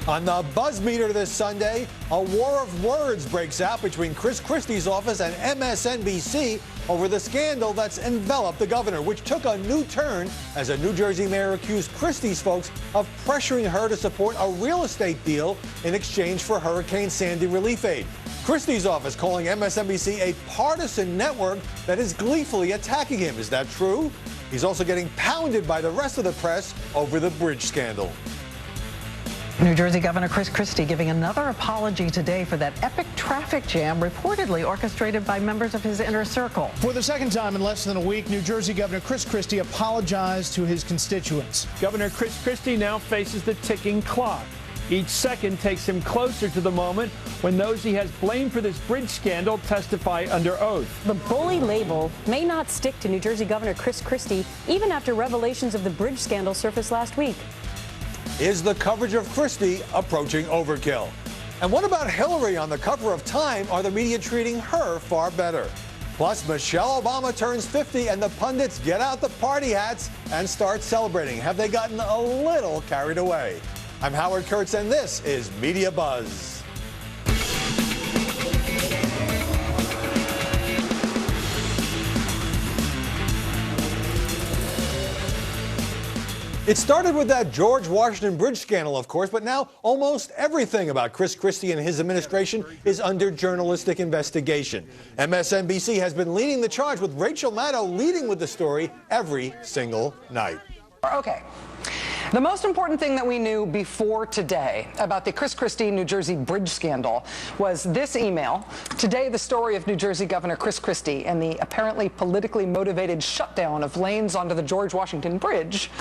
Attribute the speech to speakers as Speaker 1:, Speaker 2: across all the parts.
Speaker 1: On the buzz meter this Sunday, a war of words breaks out between Christie's office and MSNBC over the scandal that's enveloped the governor, which took a new turn as a New Jersey mayor accused Christie's folks of pressuring her to support a real estate deal in exchange for Hurricane Sandy relief aid. Christie's office calling MSNBC a partisan network that is gleefully attacking him. Is that true? He's also getting pounded by the rest of the press over the bridge scandal.
Speaker 2: New Jersey Governor Christie giving another apology today for that epic traffic jam reportedly orchestrated by members of his inner circle.
Speaker 3: For the second time in less than a week, New Jersey Governor Christie apologized to his constituents.
Speaker 4: Governor Christie now faces the ticking clock. Each second takes him closer to the moment when those he has blamed for this bridge scandal testify under oath.
Speaker 5: The bully label may not stick to New Jersey Governor Christie even after revelations of the bridge scandal surfaced last week.
Speaker 1: Is the coverage of Christie approaching overkill? And what about Hillary on the cover of Time? Are the media treating her far better? Plus, Michelle Obama turns 50 and the pundits get out the party hats and start celebrating. Have they gotten a little carried away? I'm Howard Kurtz, and this is Media Buzz. It started with that George Washington Bridge scandal, of course, but now almost everything about Christie and his administration is under journalistic investigation. MSNBC has been leading the charge, with Rachel Maddow leading with the story every single night.
Speaker 6: Okay. The most important thing that we knew before today about the Christie, New Jersey bridge scandal was this email. Today, the story of New Jersey Governor Christie and the apparently politically motivated shutdown of lanes onto the George Washington Bridge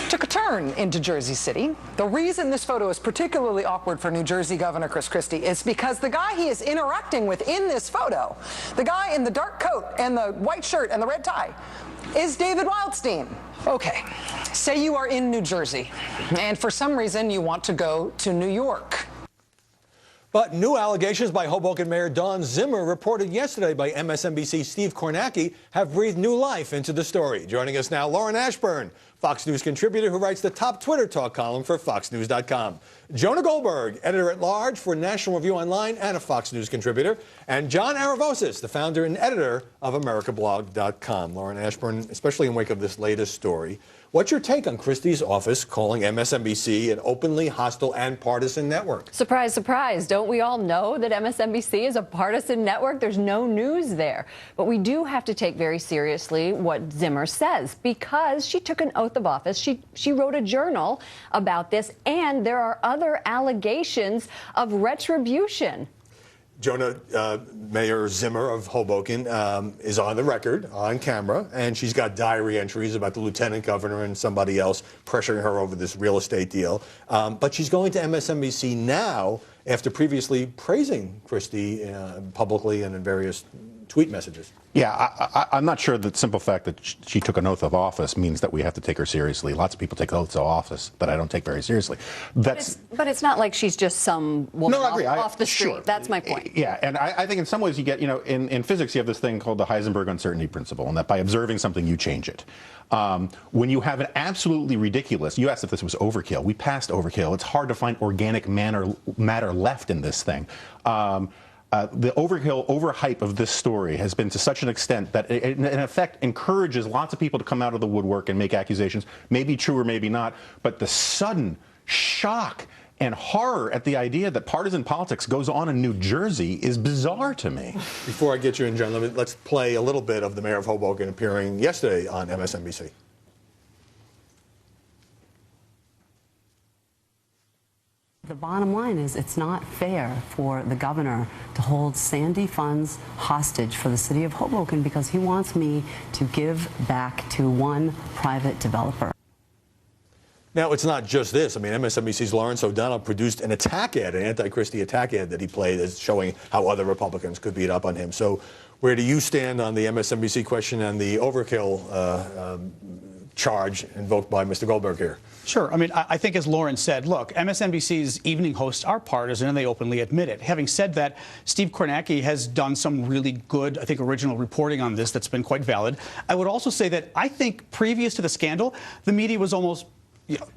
Speaker 6: took a turn into Jersey City. The reason this photo is particularly awkward for New Jersey Governor Christie is because the guy he is interacting with in this photo, the guy in the dark coat and the white shirt and the red tie, is David Wildstein. Okay, say you are in New Jersey, and for some reason you want to go to New York.
Speaker 1: But new allegations by Hoboken Mayor Dawn Zimmer, reported yesterday by MSNBC's Steve Kornacki, have breathed new life into the story. Joining us now, Lauren Ashburn, Fox News contributor who writes the top Twitter talk column for FoxNews.com. Jonah Goldberg, editor-at-large for National Review Online and a Fox News contributor. And John Aravosis, the founder and editor of AmericaBlog.com. Lauren Ashburn, especially in wake of this latest story, what's your take on Christie's office calling MSNBC an openly hostile and partisan network?
Speaker 5: Surprise, surprise. Don't we all know that MSNBC is a partisan network? There's no news there. But we do have to take very seriously what Zimmer says, because she took an oath of office. She wrote a journal about this, and there are other allegations of retribution.
Speaker 1: Jonah, Mayor Zimmer of Hoboken is on the record, on camera, and she's got diary entries about the lieutenant governor and somebody else pressuring her over this real estate deal. But she's going to MSNBC now after previously praising Christie publicly and in various tweet messages.
Speaker 7: Yeah, I'm not sure that the simple fact that she took an oath of office means that we have to take her seriously. Lots of people take oaths of office that I don't take very seriously.
Speaker 5: But it's not like she's just some woman off the street.
Speaker 7: Sure.
Speaker 5: That's my point.
Speaker 7: Yeah, and I think in some ways you get, in physics you have this thing called the Heisenberg uncertainty principle, and that by observing something you change it. When you have an absolutely ridiculous, you asked if this was overkill. We passed overkill. It's hard to find organic matter left in this thing. The overhype of this story has been to such an extent that it, in effect, encourages lots of people to come out of the woodwork and make accusations, maybe true or maybe not, but the sudden shock and horror at the idea that partisan politics goes on in New Jersey is bizarre to me.
Speaker 1: Before I get you in, John, let's play a little bit of the mayor of Hoboken appearing yesterday on MSNBC.
Speaker 8: The bottom line is it's not fair for the governor to hold Sandy funds hostage for the city of Hoboken because he wants me to give back to one private developer.
Speaker 1: Now, it's not just this. I mean, MSNBC's Lawrence O'Donnell produced an attack ad, an anti-Christie attack ad that he played as showing how other Republicans could beat up on him. So where do you stand on the MSNBC question and the overkill charge invoked by Mr. Goldberg here?
Speaker 3: Sure. I mean, I think as Lauren said, look, MSNBC's evening hosts are partisan, and they openly admit it. Having said that, Steve Kornacki has done some really good, I think, original reporting on this that's been quite valid. I would also say that I think previous to the scandal, the media was almost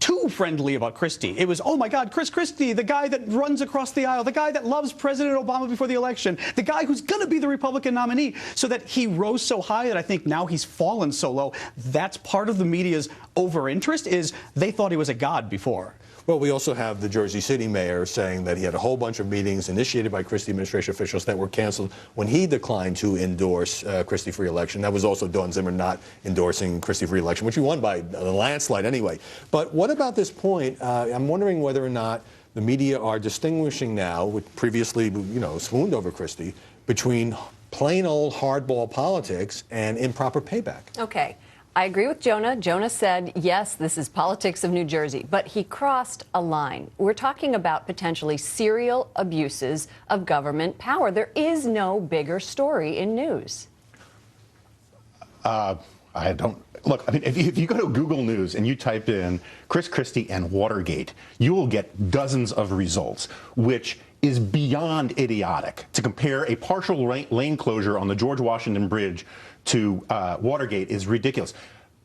Speaker 3: too friendly about Christie. It was, oh my God, Chris Christie, the guy that runs across the aisle, the guy that loves President Obama before the election, the guy who's going to be the Republican nominee, so that he rose so high that I think now he's fallen so low. That's part of the media's over-interest, is they thought he was a god before.
Speaker 1: Well, we also have the Jersey City mayor saying that he had a whole bunch of meetings initiated by Christie administration officials that were canceled when he declined to endorse Christie for re-election. That was also Dawn Zimmer not endorsing Christie for re-election, which he won by a landslide anyway. But what about this point? I'm wondering whether or not the media are distinguishing now, which previously, swooned over Christie, between plain old hardball politics and improper payback.
Speaker 5: Okay. I agree with Jonah. Jonah said, yes, this is politics of New Jersey, but he crossed a line. We're talking about potentially serial abuses of government power. There is no bigger story in news.
Speaker 7: I don't. Look, I mean, if you go to Google News and you type in Chris Christie and Watergate, you will get dozens of results, which is beyond idiotic. To compare a partial lane closure on the George Washington Bridge to Watergate is ridiculous.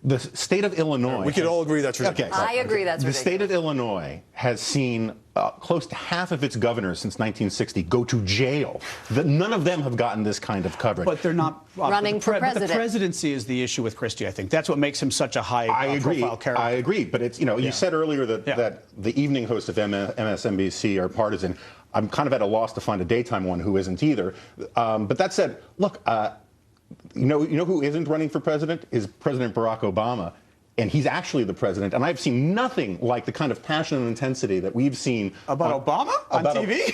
Speaker 7: The state of Illinois...
Speaker 1: We could all agree that's ridiculous.
Speaker 5: Okay. I agree that's ridiculous.
Speaker 7: The state of Illinois has seen close to half of its governors since 1960 go to jail. None of them have gotten this kind of coverage.
Speaker 3: But they're not
Speaker 5: running for president.
Speaker 3: But the presidency is the issue with Christie, I think. That's what makes him such a high profile character.
Speaker 7: I agree. But it's, you said earlier that the evening hosts of MSNBC are partisan. I'm kind of at a loss to find a daytime one who isn't either. But that said, look, you know who isn't running for president is President Barack Obama, and he's actually the president. And I've seen nothing like the kind of passion and intensity that we've seen
Speaker 3: about Obama on TV.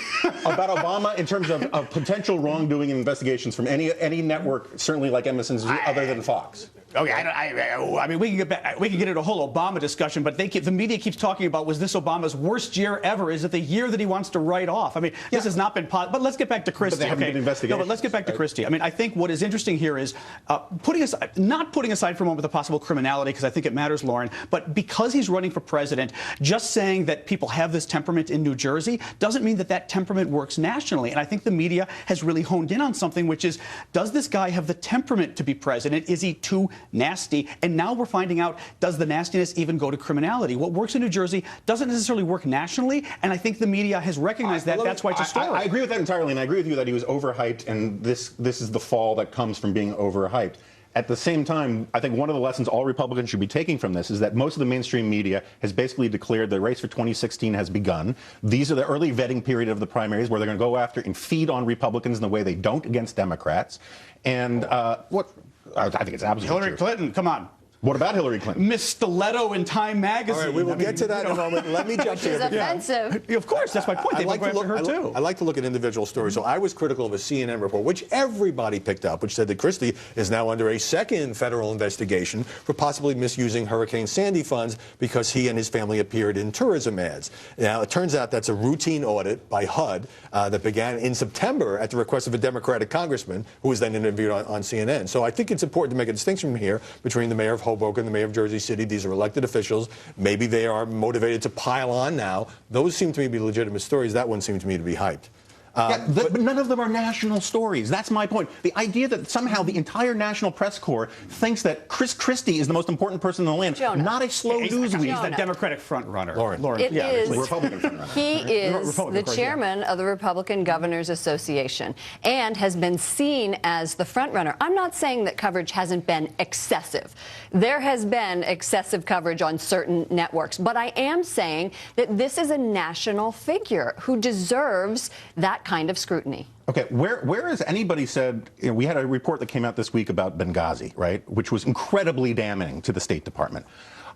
Speaker 7: About Obama in terms of potential wrongdoing and investigations from any network, certainly like MSNBC, other than Fox.
Speaker 3: Okay, I mean, we can get into a whole Obama discussion, but the media keeps talking about, was this Obama's worst year ever? Is it the year that he wants to write off? I mean, this has not been but let's get back to Christie.
Speaker 7: But they haven't been investigations.
Speaker 3: No, but let's get back to Christie. I mean, I think what is interesting here is not putting aside for a moment the possible criminality, because I think it matters, Lauren, but because he's running for president, just saying that people have this temperament in New Jersey doesn't mean that that temperament works nationally. And I think the media has really honed in on something, which is, does this guy have the temperament to be president? Is he too nasty? And now we're finding out, does the nastiness even go to criminality? What works in New Jersey doesn't necessarily work nationally, and I think the media has recognized that. That's why it's a story.
Speaker 7: I agree with that entirely, and I agree with you that he was overhyped, and this is the fall that comes from being overhyped. At the same time, I think one of the lessons all Republicans should be taking from this is that most of the mainstream media has basically declared the race for 2016 has begun. These are the early vetting period of the primaries where they're going to go after and feed on Republicans in the way they don't against Democrats. And I think it's absolutely
Speaker 3: Hillary
Speaker 7: true.
Speaker 3: Clinton, come on.
Speaker 7: What about Hillary Clinton?
Speaker 3: Miss Stiletto in Time magazine.
Speaker 1: All right, we will get to that in a moment. Let me jump to
Speaker 5: She's offensive.
Speaker 3: Of course, that's my point. They
Speaker 1: like
Speaker 3: go after her, too.
Speaker 1: I like to look at individual stories. So I was critical of a CNN report, which everybody picked up, which said that Christie is now under a second federal investigation for possibly misusing Hurricane Sandy funds because he and his family appeared in tourism ads. Now, it turns out that's a routine audit by HUD that began in September at the request of a Democratic congressman who was then interviewed on CNN. So I think it's important to make a distinction here between the mayor of Hoboken, the mayor of Jersey City. These are elected officials. Maybe they are motivated to pile on now. Those seem to me to be legitimate stories. That one seemed to me to be hyped.
Speaker 7: But none of them are national stories. That's my point. The idea that somehow the entire national press corps thinks that Chris Christie is the most important person in the land,
Speaker 5: Jonah.
Speaker 7: not a slow news week.
Speaker 3: He's the Democratic front runner.
Speaker 1: Lauren.
Speaker 5: It is.
Speaker 7: Republican front runner.
Speaker 5: He is
Speaker 3: Republican,
Speaker 5: the
Speaker 3: of course,
Speaker 5: chairman of the Republican Governors Association and has been seen as the front runner. I'm not saying that coverage hasn't been excessive. There has been excessive coverage on certain networks, but I am saying that this is a national figure who deserves that kind of scrutiny.
Speaker 7: Okay, where has anybody said, we had a report that came out this week about Benghazi, right, which was incredibly damning to the State Department.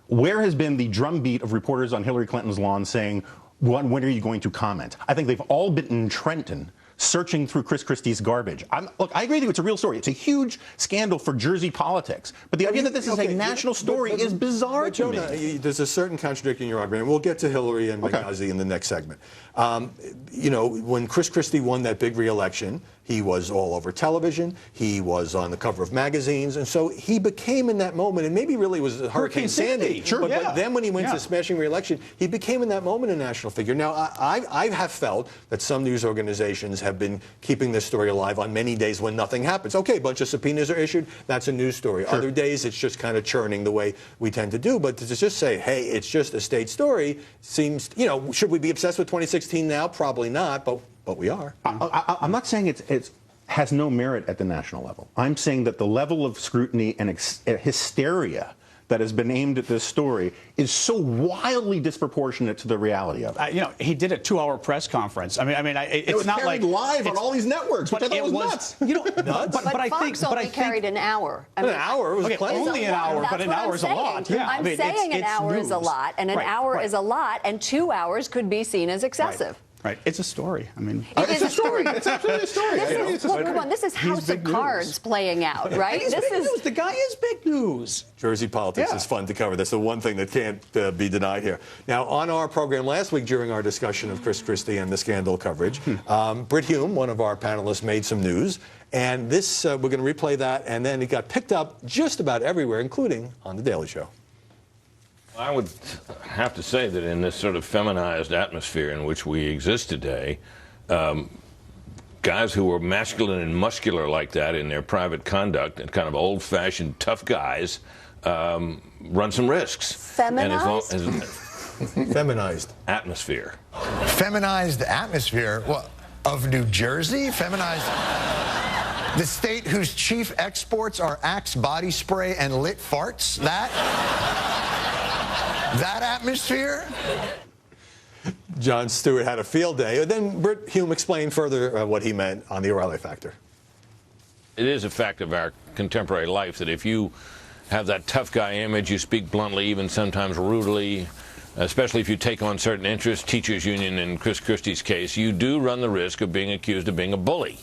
Speaker 7: Where has been the drumbeat of reporters on Hillary Clinton's lawn saying, when are you going to comment? I think they've all been in Trenton searching through Chris Christie's garbage. Look, I agree with you. It's a real story. It's a huge scandal for Jersey politics. But the idea that this is a national story is bizarre to me.
Speaker 1: There's a certain contradiction in your argument. We'll get to Hillary and Benghazi in the next segment. When Chris Christie won that big re-election, He was all over television. He was on the cover of magazines. And so he became in that moment, and maybe really was Hurricane Sandy.
Speaker 3: Sure,
Speaker 1: but then when he went to smashing re-election, he became in that moment a national figure. Now, I have felt that some news organizations have been keeping this story alive on many days when nothing happens. Okay, a bunch of subpoenas are issued. That's a news story. Sure. Other days, it's just kind of churning the way we tend to do. But to just say, hey, it's just a state story seems, should we be obsessed with 2016 now? Probably not, but we are.
Speaker 7: I'm not saying it has no merit at the national level. I'm saying that the level of scrutiny and hysteria that has been aimed at this story is so wildly disproportionate to the reality of it.
Speaker 3: He did a 2-hour press conference. It's
Speaker 7: it was
Speaker 3: not
Speaker 7: carried
Speaker 3: like
Speaker 7: live on all these networks, which I thought was nuts.
Speaker 5: But Fox only carried an hour.
Speaker 1: An hour was plenty.
Speaker 3: Only an hour, but an hour is a lot. Yeah,
Speaker 5: I'm saying an hour is a lot, and an hour is a lot, and 2 hours could be seen as excessive.
Speaker 3: Right. It's a story.
Speaker 1: It's a story. It's absolutely a story.
Speaker 5: Come on, this is House of Cards playing out, right?
Speaker 3: This is big news. The guy is big news.
Speaker 1: Jersey politics is fun to cover. That's the one thing that can't be denied here. Now, on our program last week during our discussion of Chris Christie and the scandal coverage, Brit Hume, one of our panelists, made some news. And this, we're going to replay that. And then it got picked up just about everywhere, including on The Daily Show.
Speaker 9: I would have to say that in this sort of feminized atmosphere in which we exist today, guys who are masculine and muscular like that in their private conduct and kind of old-fashioned tough guys run some risks.
Speaker 5: Feminized?
Speaker 1: Feminized.
Speaker 9: Atmosphere.
Speaker 10: Feminized atmosphere? Well, of New Jersey? Feminized... The state whose chief exports are Axe body spray and lit farts? That atmosphere?
Speaker 1: Jon Stewart had a field day. Then Brit Hume explained further what he meant on the O'Reilly factor.
Speaker 9: It is a fact of our contemporary life that if you have that tough guy image, you speak bluntly, even sometimes rudely, especially if you take on certain interests, teachers union in Chris Christie's case, you do run the risk of being accused of being a bully.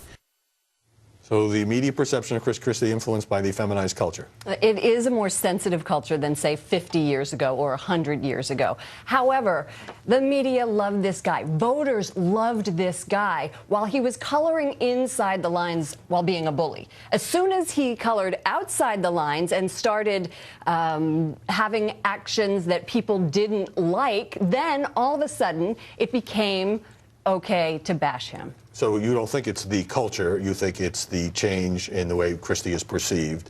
Speaker 1: So the media perception of Chris Christie influenced by the feminized culture?
Speaker 5: It is a more sensitive culture than, say, 50 years ago or 100 years ago. However, the media loved this guy. Voters loved this guy while he was coloring inside the lines while being a bully. As soon as he colored outside the lines and started having actions that people didn't like, then all of a sudden it became okay to bash him.
Speaker 1: So you don't think it's the culture, you think it's the change in the way Christie is perceived?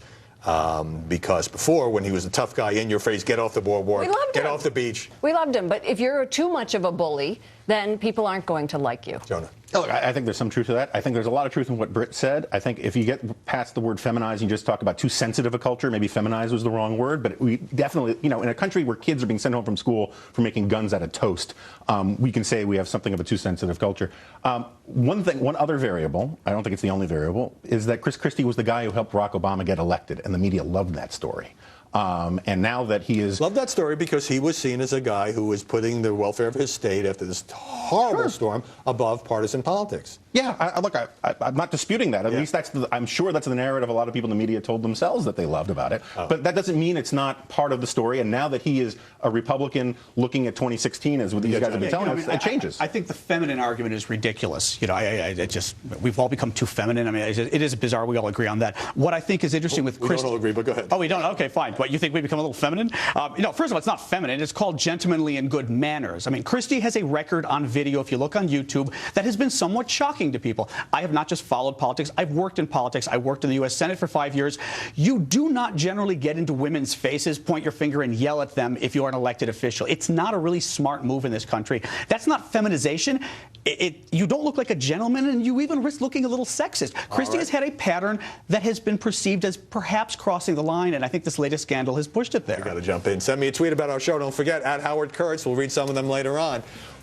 Speaker 1: Because before, when he was a tough guy, in your face, get off the boardwalk, get off the beach.
Speaker 5: We loved him, but if you're too much of a bully, then people aren't going to like you.
Speaker 1: Jonah.
Speaker 7: Look, I think there's some truth to that. I think there's a lot of truth in what Britt said. I think if you get past the word feminized, you just talk about too sensitive a culture. Maybe feminized was the wrong word, but we definitely, in a country where kids are being sent home from school for making guns out of toast, we can say we have something of a too sensitive culture. One other variable, I don't think it's the only variable, is that Chris Christie was the guy who helped Barack Obama get elected, and the media loved that story. And now that he is...
Speaker 1: Love that story because he was seen as a guy who was putting the welfare of his state after this horrible storm above partisan politics.
Speaker 7: Yeah, look, I'm not disputing that. At least I'm sure that's the narrative a lot of people in the media told themselves that they loved about it. But that doesn't mean it's not part of the story. And now that he is a Republican looking at 2016, as what these guys have been telling us, it changes.
Speaker 3: I think the feminine argument is ridiculous. We've all become too feminine. It is bizarre. We all agree on that. What I think is interesting with Christie...
Speaker 1: We don't all agree, but go ahead.
Speaker 3: Oh, we don't? Okay, fine. But you think we become a little feminine? First of all, it's not feminine. It's called gentlemanly and good manners. Christie has a record on video, if you look on YouTube, that has been somewhat shocking to people. I have not just followed politics. I've worked in politics. I worked in the U.S. Senate for 5 years. You do not generally get into women's faces, point your finger, and yell at them if you are an elected official. It's not a really smart move in this country. That's not feminization. You don't look like a gentleman, and you even risk looking a little sexist. Christie has had a pattern that has been perceived as perhaps crossing the line, and I think this latest scandal has pushed it there.
Speaker 1: You got to jump in. Send me a tweet about our show. Don't forget, @Howard Kurtz. We'll read some of them later on.